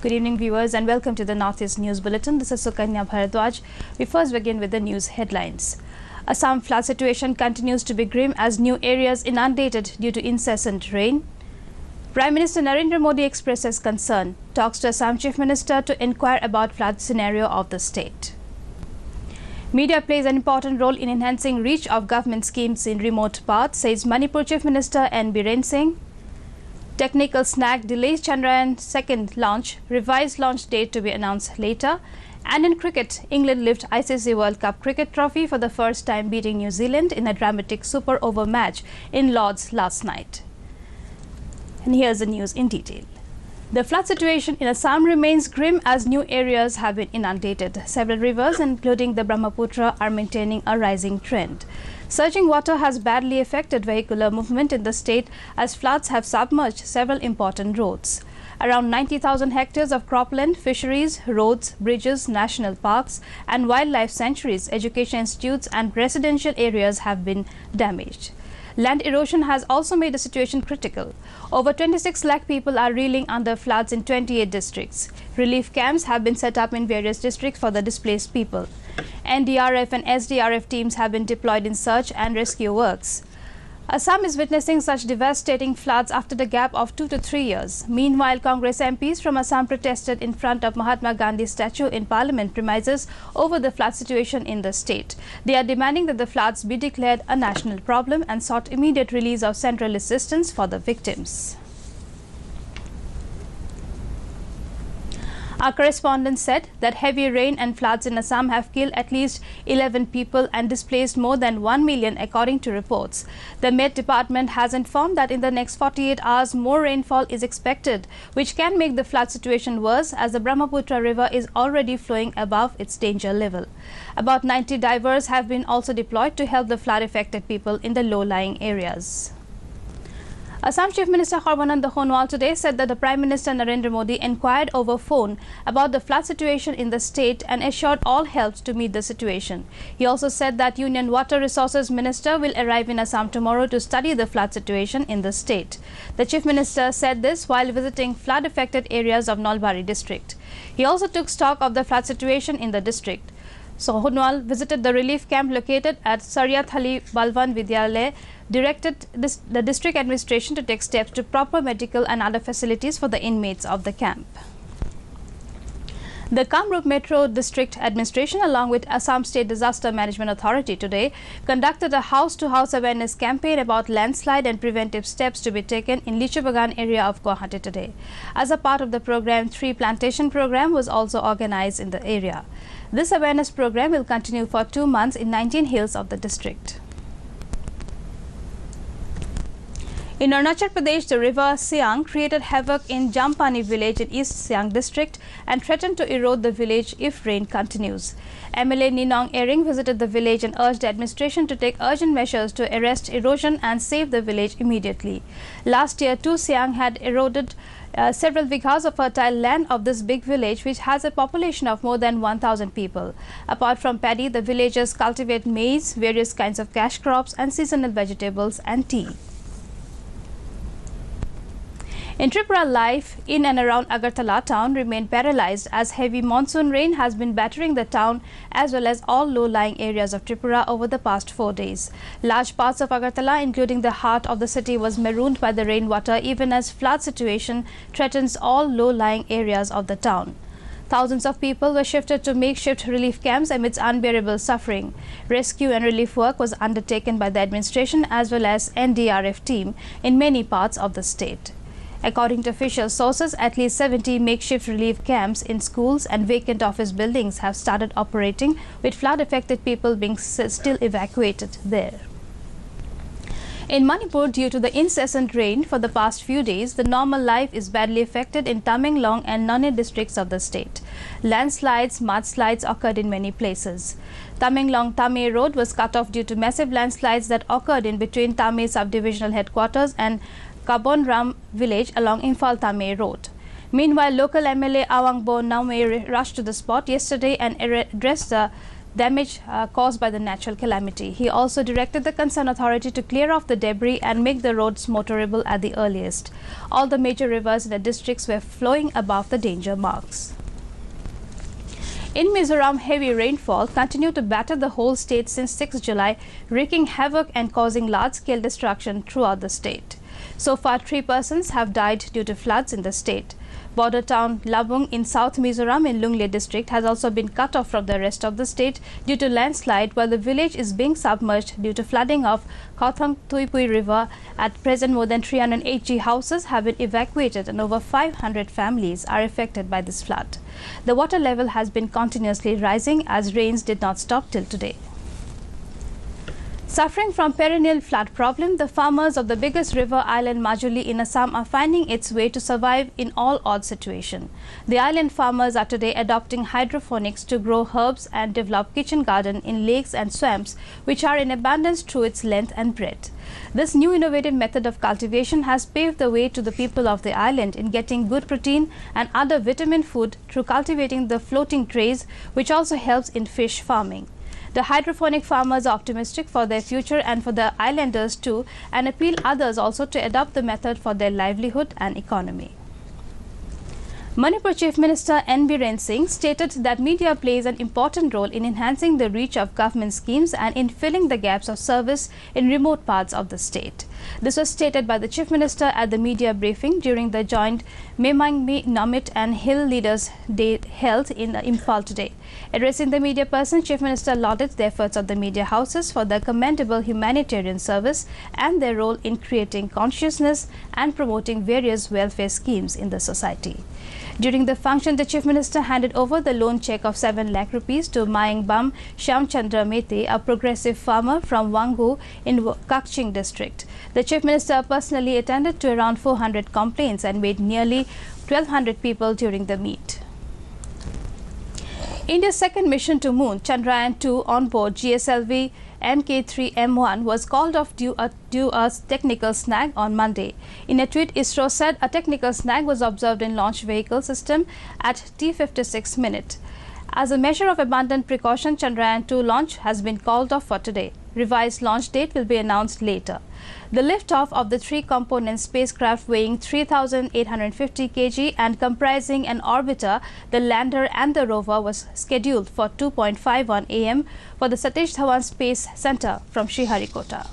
Good evening, viewers, and welcome to the Northeast News Bulletin. This is Sukanya Bharadwaj. We first begin with the news headlines. Assam flood situation continues to be grim as new areas inundated due to incessant rain. Prime Minister Narendra Modi expresses concern, talks to Assam Chief Minister to inquire about flood scenario of the state. Media plays an important role in enhancing reach of government schemes in remote parts, says Manipur Chief Minister N. Biren Singh. Technical snag delays Chandrayaan second launch, revised launch date to be announced later. And in cricket, England lift ICC World Cup cricket trophy for the first time, beating New Zealand in a dramatic super over match in Lord's last night. And here's the news in detail. The flood situation in Assam remains grim as new areas have been inundated. Several rivers, including the Brahmaputra, are maintaining a rising trend. Surging water has badly affected vehicular movement in the state as floods have submerged several important roads. Around 90,000 hectares of cropland, fisheries, roads, bridges, national parks and wildlife sanctuaries, education institutes and residential areas have been damaged. Land erosion has also made the situation critical. Over 26 lakh people are reeling under floods in 28 districts. Relief camps have been set up in various districts for the displaced people. NDRF and SDRF teams have been deployed in search and rescue works. Assam is witnessing such devastating floods after the gap of 2 to 3 years. Meanwhile, Congress MPs from Assam protested in front of Mahatma Gandhi statue in Parliament premises over the flood situation in the state. They are demanding that the floods be declared a national problem and sought immediate release of central assistance for the victims. Our correspondent said that heavy rain and floods in Assam have killed at least 11 people and displaced more than 1 million according to reports. The Met Department has informed that in the next 48 hours more rainfall is expected, which can make the flood situation worse as the Brahmaputra river is already flowing above its danger level. About 90 divers have been also deployed to help the flood affected people in the low-lying areas. Assam Chief Minister Sarbananda Sonowal today said that the Prime Minister Narendra Modi inquired over phone about the flood situation in the state and assured all help to meet the situation. He also said that Union Water Resources Minister will arrive in Assam tomorrow to study the flood situation in the state. The Chief Minister said this while visiting flood-affected areas of Nalbari district. He also took stock of the flood situation in the district. Sonowal visited the relief camp located at Saryathali Balwan Vidyalaya, directed the district administration to take steps to proper medical and other facilities for the inmates of the camp. The Kamrup Metro District Administration along with Assam State Disaster Management Authority today conducted a house-to-house awareness campaign about landslide and preventive steps to be taken in Lichubagan area of Guwahati today. As a part of the program, tree plantation program was also organized in the area. This awareness program will continue for 2 months in 19 hills of the district. In Arunachal Pradesh, the river Siang created havoc in Jampani village in East Siang district and threatened to erode the village if rain continues. MLA Ninong Ering visited the village and urged the administration to take urgent measures to arrest erosion and save the village immediately. Last year, too, Siang had eroded several vighas of fertile land of this big village, which has a population of more than 1,000 people. Apart from paddy, the villagers cultivate maize, various kinds of cash crops and seasonal vegetables and tea. In Tripura, life in and around Agartala town remained paralyzed as heavy monsoon rain has been battering the town as well as all low-lying areas of Tripura over the past 4 days. Large parts of Agartala, including the heart of the city, was marooned by the rainwater even as flood situation threatens all low-lying areas of the town. Thousands of people were shifted to makeshift relief camps amidst unbearable suffering. Rescue and relief work was undertaken by the administration as well as NDRF team in many parts of the state. According to official sources, at least 70 makeshift relief camps in schools and vacant office buildings have started operating, with flood-affected people being still evacuated there. In Manipur, due to the incessant rain for the past few days, the normal life is badly affected in Tamenglong and Nonne districts of the state. Landslides, mudslides occurred in many places. Tamenglong Tame Road was cut off due to massive landslides that occurred in between Tame subdivisional headquarters and Kabonram village along Imphal Tame Road. Meanwhile, local MLA Awangbo Naume rushed to the spot yesterday and addressed the damage caused by the natural calamity. He also directed the concerned authority to clear off the debris and make the roads motorable at the earliest. All the major rivers in the districts were flowing above the danger marks. In Mizoram, heavy rainfall continued to batter the whole state since 6 July, wreaking havoc and causing large-scale destruction throughout the state. So far, 3 persons have died due to floods in the state. Border town Labung in South Mizoram in Lungle district has also been cut off from the rest of the state due to landslide, while the village is being submerged due to flooding of Kauthong Tuipui River. At present, more than 380 houses have been evacuated and over 500 families are affected by this flood. The water level has been continuously rising as rains did not stop till today. Suffering from perennial flood problem, the farmers of the biggest river island Majuli in Assam are finding its way to survive in all odd situation. The island farmers are today adopting hydroponics to grow herbs and develop kitchen garden in lakes and swamps which are in abundance through its length and breadth. This new innovative method of cultivation has paved the way to the people of the island in getting good protein and other vitamin food through cultivating the floating trays, which also helps in fish farming. The hydroponic farmers are optimistic for their future and for the islanders too, and appeal others also to adopt the method for their livelihood and economy. Manipur Chief Minister N. Biren Singh stated that media plays an important role in enhancing the reach of government schemes and in filling the gaps of service in remote parts of the state. This was stated by the Chief Minister at the media briefing during the joint Memangmi Namit and Hill Leaders Day held in Imphal today. Addressing the media person, Chief Minister lauded the efforts of the media houses for their commendable humanitarian service and their role in creating consciousness and promoting various welfare schemes in the society. During the function, the Chief Minister handed over the loan cheque of 7 lakh rupees to Mayangbam Shyamchandra Mete, a progressive farmer from Wanghu in Kakching district. The Chief Minister personally attended to around 400 complaints and made nearly 1,200 people during the meet. India's second mission to Moon, Chandrayaan-2 on board GSLV Mk3M1 was called off due a technical snag on Monday. In a tweet, ISRO said a technical snag was observed in launch vehicle system at T56 minute. As a measure of abundant precaution, Chandrayaan-2 launch has been called off for today. Revised launch date will be announced later. The liftoff of the 3-component spacecraft weighing 3,850 kg and comprising an orbiter, the lander and the rover was scheduled for 2:51 am for the Satish Dhawan Space Center from Sriharikota.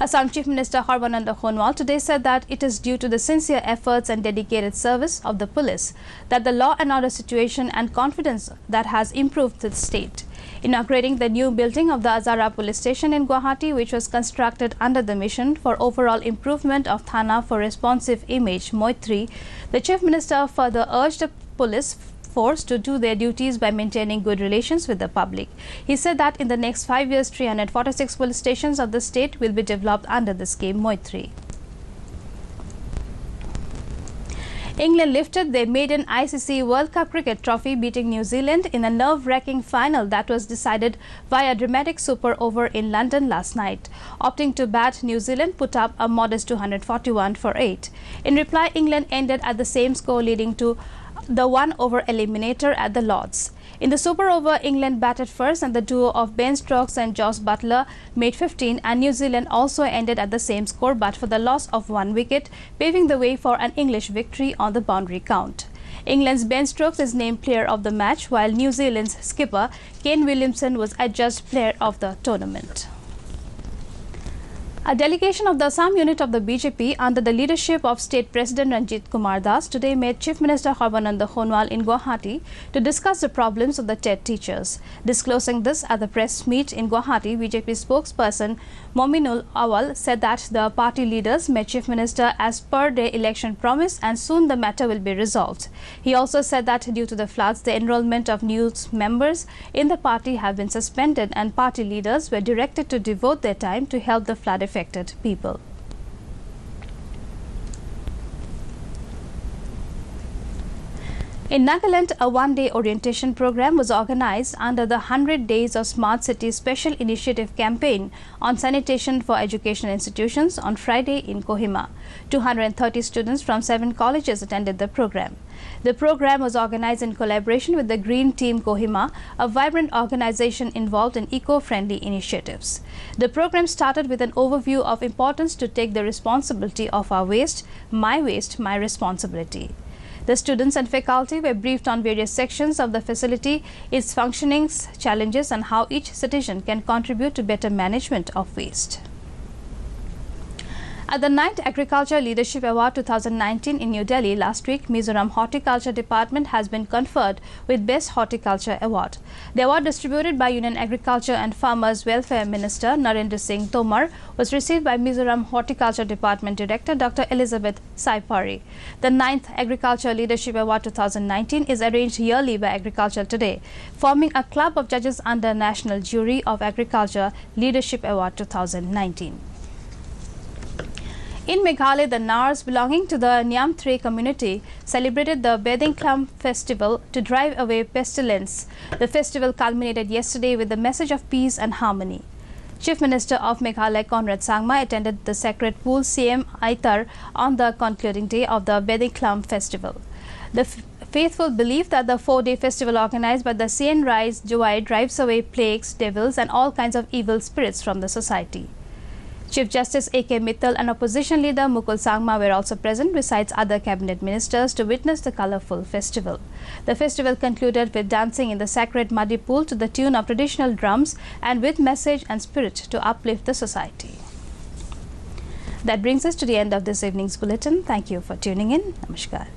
Assam Chief Minister Sarbananda Sonowal today said that it is due to the sincere efforts and dedicated service of the police that the law and order situation and confidence that has improved the state. Inaugurating the new building of the Azara police station in Guwahati, which was constructed under the mission for overall improvement of Thana for responsive image, Moitri, the Chief Minister further urged the police force to do their duties by maintaining good relations with the public. He said that in the next 5 years, 346 police stations of the state will be developed under the scheme Moitri. England lifted their maiden ICC World Cup cricket trophy, beating New Zealand in a nerve-wracking final that was decided via dramatic super over in London last night. Opting to bat, New Zealand put up a modest 241 for 8. In reply, England ended at the same score, leading to the 1-over eliminator at the Lords. In the super over, England batted first and the duo of Ben Stokes and Josh Buttler made 15, and New Zealand also ended at the same score but for the loss of 1 wicket, paving the way for an English victory on the boundary count. England's Ben Stokes is named player of the match, while New Zealand's skipper Kane Williamson was adjudged player of the tournament. A delegation of the Assam unit of the BJP under the leadership of State President Ranjit Kumar Das today met Chief Minister Sarbananda Sonowal in Guwahati to discuss the problems of the TET teachers. Disclosing this at the press meet in Guwahati, BJP spokesperson Mominul Awal said that the party leaders met Chief Minister as per their election promise and soon the matter will be resolved. He also said that due to the floods, the enrollment of new members in the party have been suspended and party leaders were directed to devote their time to help the flood-affected people. In Nagaland, a one-day orientation program was organized under the 100 Days of Smart City Special Initiative campaign on sanitation for educational institutions on Friday in Kohima. 230 students from 7 colleges attended the program. The program was organized in collaboration with the Green Team Kohima, a vibrant organization involved in eco-friendly initiatives. The program started with an overview of importance to take the responsibility of our waste, my responsibility. The students and faculty were briefed on various sections of the facility, its functionings, challenges, and how each citizen can contribute to better management of waste. At the 9th Agriculture Leadership Award 2019 in New Delhi last week, Mizoram Horticulture Department has been conferred with Best Horticulture Award. The award, distributed by Union Agriculture and Farmers Welfare Minister Narendra Singh Tomar, was received by Mizoram Horticulture Department Director Dr. Elizabeth Saipari. The 9th Agriculture Leadership Award 2019 is arranged yearly by Agriculture Today, forming a club of judges under National Jury of Agriculture Leadership Award 2019. In Meghalaya, the Nars belonging to the Nyamthre community celebrated the Bedingklam festival to drive away pestilence. The festival culminated yesterday with the message of peace and harmony. Chief Minister of Meghalaya Conrad Sangma attended the sacred pool CM Aitar on the concluding day of the Bedingklam festival. The faithful believe that the 4-day festival organized by the Sien Rise Joai drives away plagues, devils, and all kinds of evil spirits from the society. Chief Justice A.K. Mittal and opposition leader Mukul Sangma were also present, besides other cabinet ministers, to witness the colourful festival. The festival concluded with dancing in the sacred muddy pool to the tune of traditional drums and with message and spirit to uplift the society. That brings us to the end of this evening's bulletin. Thank you for tuning in. Namaskar.